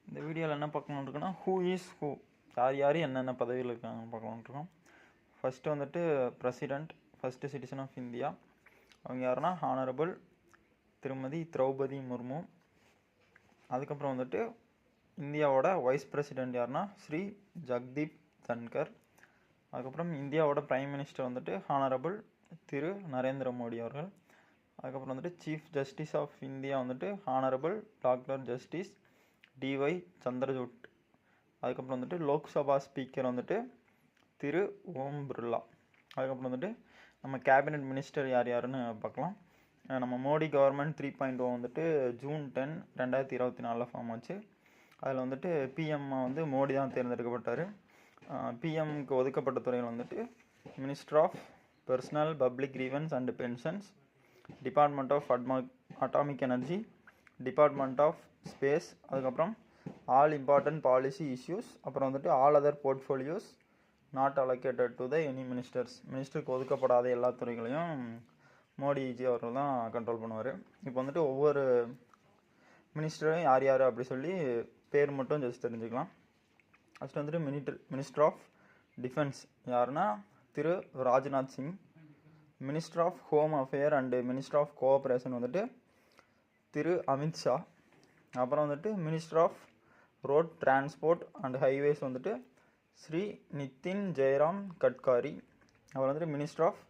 இந்த வீடியோவில் என்ன பார்க்கணுன்னு இருக்குன்னா ஹூ இஸ் ஹூ, யார் யார் என்னென்ன பதவியில் இருக்காங்கன்னு பார்க்கணுன்னு இருக்கோம். ஃபஸ்ட்டு வந்துட்டு president, first citizen of India. அவங்க யாருன்னா ஹானரபிள் திருமதி திரௌபதி முர்மு. அதுக்கப்புறம் வந்துட்டு இந்தியாவோட வைஸ் பிரசிடெண்ட் யாருன்னா ஸ்ரீ ஜக்தீப் தன்கர். அதுக்கப்புறம் இந்தியாவோட பிரைம் மினிஸ்டர் வந்துட்டு ஹானரபிள் திரு நரேந்திர மோடி அவர்கள். அதுக்கப்புறம் வந்துட்டு சீஃப் ஜஸ்டிஸ் ஆஃப் இந்தியா வந்துட்டு honourable doctor justice D Y Chandrachud. அதுக்கப்புறம் வந்துட்டு லோக்சபா ஸ்பீக்கர் வந்துட்டு திரு ஓம் பிர்லா. அதுக்கப்புறம் வந்துட்டு நம்ம கேபினெட் மினிஸ்டர் யார் யாருன்னு பார்க்கலாம். நம்ம மோடி கவர்மெண்ட் 3.0 வந்துட்டு ஜூன் 10, 2024 ஃபார்ம் ஆச்சு. அதில் வந்துட்டு பிஎம் வந்து மோடி தான் தேர்ந்தெடுக்கப்பட்டார். பிஎம்க்கு ஒதுக்கப்பட்ட துறையில் வந்துட்டு minister of personnel public grievances and pensions, department of atomic energy, department of space, அதுக்கப்புறம் ஆல் இம்பார்ட்டன்ட் பாலிசி இஷ்யூஸ், அப்புறம் வந்துட்டு all other portfolios not allocated to the any ministers. மினிஸ்டருக்கு ஒதுக்கப்படாத எல்லா துறைகளையும் மோடிஜி அவர்கள் தான் கண்ட்ரோல் பண்ணுவார். இப்போ வந்துட்டு ஒவ்வொரு மினிஸ்டரும் யார் யார் அப்படி சொல்லி பேர் மட்டும் ஜஸ்ட் தெரிஞ்சுக்கலாம். ஃபஸ்ட்டு வந்துட்டு மினிஸ்டர் ஆஃப் டிஃபென்ஸ் யாருன்னா திரு Rajnath Singh. Minister of home affair and minister of cooperation வந்துட்டு திரு அமித்ஷா. அப்புறம் வந்துட்டு minister of road transport and highways வந்துட்டு ஸ்ரீ நிதின் ஜெயராம் கட்காரி. அப்புறம் வந்துட்டு minister of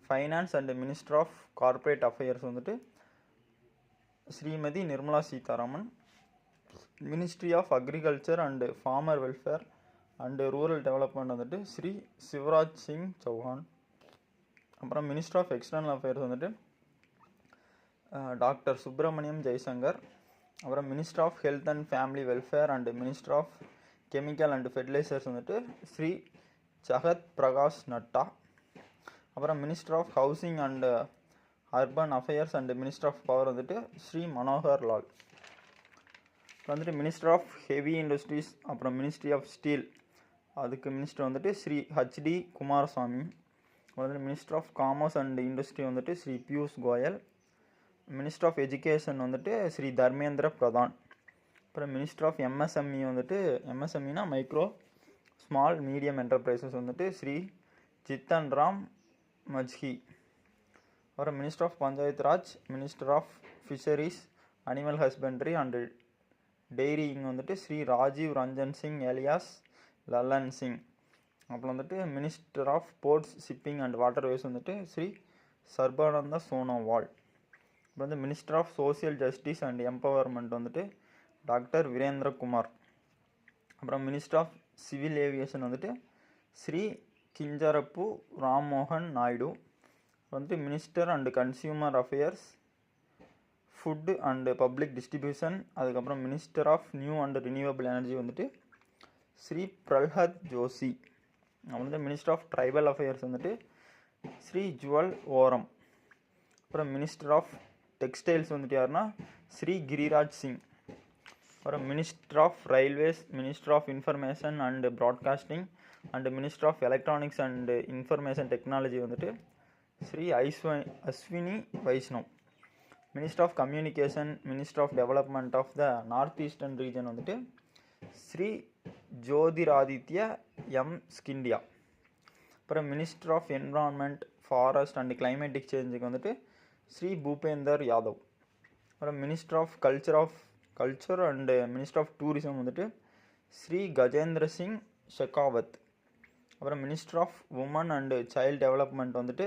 finance and minister of corporate affairs வந்துட்டு Shrimati Nirmala Sitharaman. Ministry of agriculture and farmer welfare and rural development வந்துட்டு ஸ்ரீ சிவராஜ் சிங் சௌஹான். அப்புறம் மினிஸ்டர் ஆஃப் எக்ஸ்டர்னல் அஃபேர்ஸ் வந்துட்டு டாக்டர் சுப்பிரமணியம் ஜெய்சங்கர். அப்புறம் minister of health and family welfare and minister of chemical and fertilisers வந்துட்டு ஸ்ரீ ஜகத் பிரகாஷ் நட்டா. அப்புறம் minister of housing and urban affairs and minister of power வந்துட்டு ஸ்ரீ மனோகர் லால். வந்துட்டு minister of heavy industries, அப்புறம் ministry of steel, அதுக்கு minister வந்துட்டு Shri HD Kumaraswamy. வந்துட்டு minister of commerce and industry வந்துட்டு Shri Piyush Goyal. Minister of education வந்துட்டு ஸ்ரீ தர்மேந்திர பிரதான். அப்புறம் மினிஸ்டர் ஆஃப் எம்எஸ்எம்இ வந்துட்டு எம்எஸ்எம்இனா மைக்ரோ ஸ்மால் மீடியம் என்டர்பிரைசஸ் வந்துட்டு ஸ்ரீ ஜித்தன் ராம் மஜ்ஹி. அப்புறம் minister of Panchayat Raj, minister of fisheries, animal husbandry and dairying வந்துட்டு ஸ்ரீ ராஜீவ் ரஞ்சன் சிங் எலியாஸ் லல்லன் சிங். அப்புறம் வந்துட்டு minister of ports, shipping and waterways வந்துட்டு ஸ்ரீ சர்பானந்த சோனோவால். அப்புறம் வந்து minister of social justice and empowerment வந்துட்டு டாக்டர் வீரேந்திர குமார். அப்புறம் மினிஸ்டர் ஆஃப் சிவில் ஏவியேஷன் வந்துட்டு ஸ்ரீ கிஞ்சரப்பு ராம்மோகன் நாயுடு. வந்துட்டு minister and consumer affairs, food and public distribution, அதுக்கப்புறம் minister of new and renewable energy வந்துட்டு ஸ்ரீ பிரல்ஹத் ஜோஷி. வந்து மினிஸ்டர் ஆஃப் ட்ரைபல் அஃபேர்ஸ் வந்துட்டு ஸ்ரீ ஜுவல் ஓரம். அப்புறம் மினிஸ்டர் ஆஃப் டெக்ஸ்டைல்ஸ் வந்துட்டு யாருன்னா ஸ்ரீ கிரிராஜ் சிங். அப்புறம் minister of railways, minister of information and broadcasting and minister of electronics and information technology வந்துட்டு Shri Ashwini Vaishnaw. Minister of communication, minister of development of the north eastern region வந்துட்டு Shri Jyotiraditya M Scindia. அப்புறம் minister of environment, forest and climatic சேஞ்சுக்கு வந்துட்டு ஸ்ரீ பூபேந்தர் யாதவ். அப்புறம் minister of culture and minister of tourism வந்துட்டு ஸ்ரீ கஜேந்திர சிங் ஷெகாவத். அப்புறம் minister of woman and child development வந்துட்டு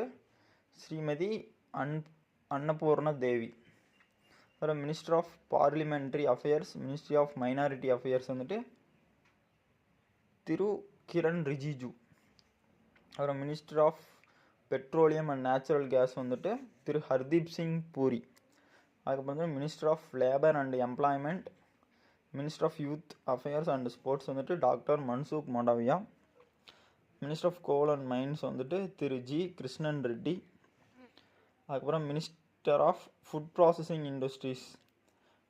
ஸ்ரீமதி அன்னபூர்ண தேவி. அப்புறம் minister of parliamentary affairs, ministry of minority affairs வந்துட்டு திரு கிரண் ரிஜிஜு. அப்புறம் minister of petroleum and natural gas வந்துட்டு திரு ஹர்தீப் சிங் பூரி. அதுக்கப்புறம் வந்து minister of labour and employment, minister of youth affairs and sports வந்துட்டு doctor Mansukh Mandaviya. Minister of coal and mines வந்துட்டு திரு ஜி கிருஷ்ணன் ரெட்டி. அதுக்கப்புறம் minister of food processing industries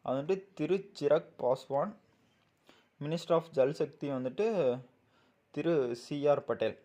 அது வந்துட்டு திரு சிரக் பாஸ்வான். மினிஸ்டர் ஆஃப் ஜல்சக்தி வந்துட்டு திரு சிஆர் பட்டேல்.